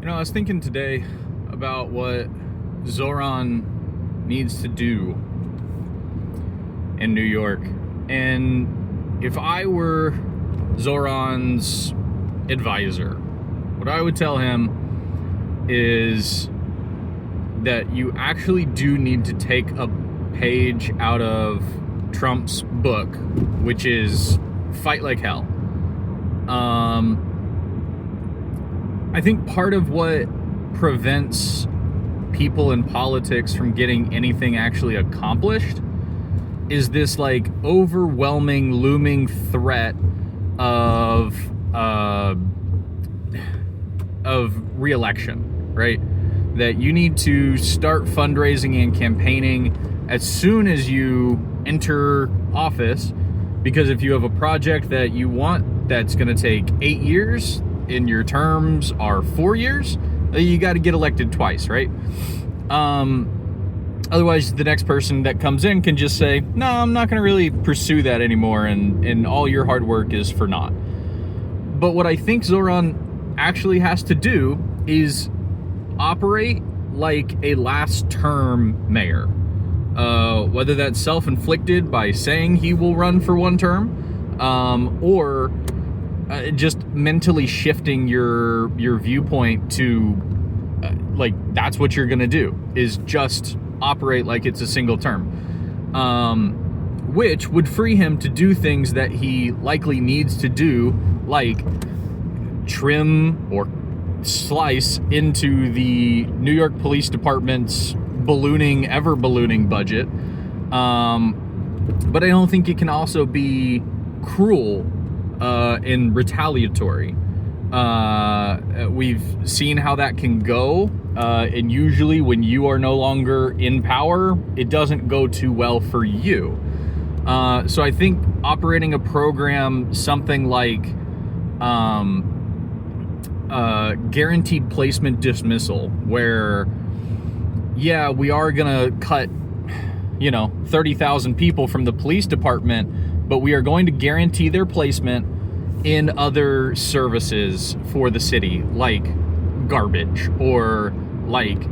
I was thinking today about what Zohran needs to do in New York. And if I were Zohran's advisor, what I would tell him is that you actually do need to take a page out of Trump's book, which is Fight Like Hell. I think part of what prevents people in politics from getting anything actually accomplished is this like overwhelming, looming threat of re-election, right? That you need to start fundraising and campaigning as soon as you enter office, because if you have a project that you want that's going to take 8 years and your terms are 4 years, you got to get elected twice, right? Otherwise, the next person that comes in can just say, no, I'm not going to really pursue that anymore, and all your hard work is for naught. But what I think Zohran actually has to do is operate like a last-term mayor. Whether that's self-inflicted by saying he will run for one term, or just mentally shifting your viewpoint to like that's what you're gonna do, is just operate like it's a single term, which would free him to do things that he likely needs to do, like trim or slice into the New York Police Department's ever ballooning budget. But I don't think it can also be cruel and retaliatory. We've seen how that can go, and usually when you are no longer in power, it doesn't go too well for you. So I think operating a program, something like guaranteed placement dismissal, where yeah, we are gonna cut 30,000 people from the police department, but we are going to guarantee their placement in other services for the city, like garbage, or like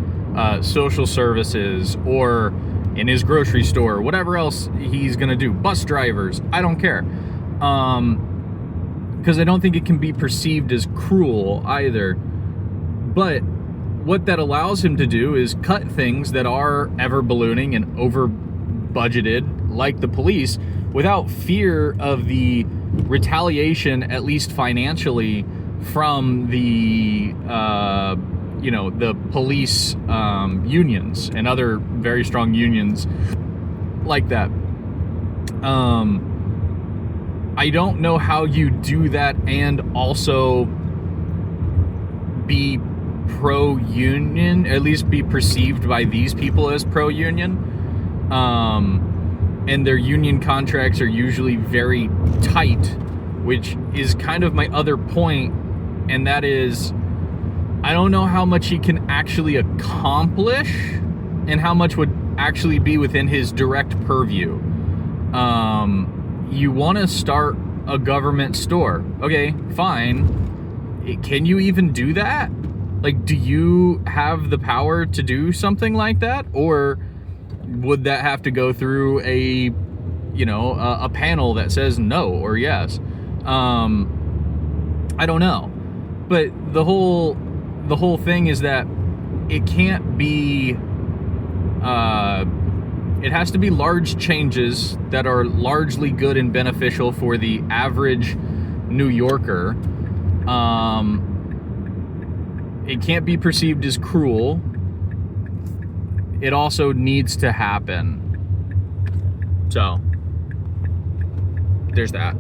social services, or in his grocery store, whatever else he's gonna do, bus drivers, I don't care. Because I don't think it can be perceived as cruel either. But what that allows him to do is cut things that are ever ballooning and over budgeted, like the police, without fear of the retaliation, at least financially, from the the police unions and other very strong unions like that. I don't know how you do that and also be pro-union, at least be perceived by these people as pro-union. And their union contracts are usually very tight, which is kind of my other point, and that is, I don't know how much he can actually accomplish and how much would actually be within his direct purview. You want to start a government store. Okay, fine. Can you even do that? Like, do you have the power to do something like that? Or would that have to go through a panel that says no or yes? I don't know. But the whole thing is that it can't be, it has to be large changes that are largely good and beneficial for the average New Yorker. It can't be perceived as cruel. It also needs to happen. So, there's that.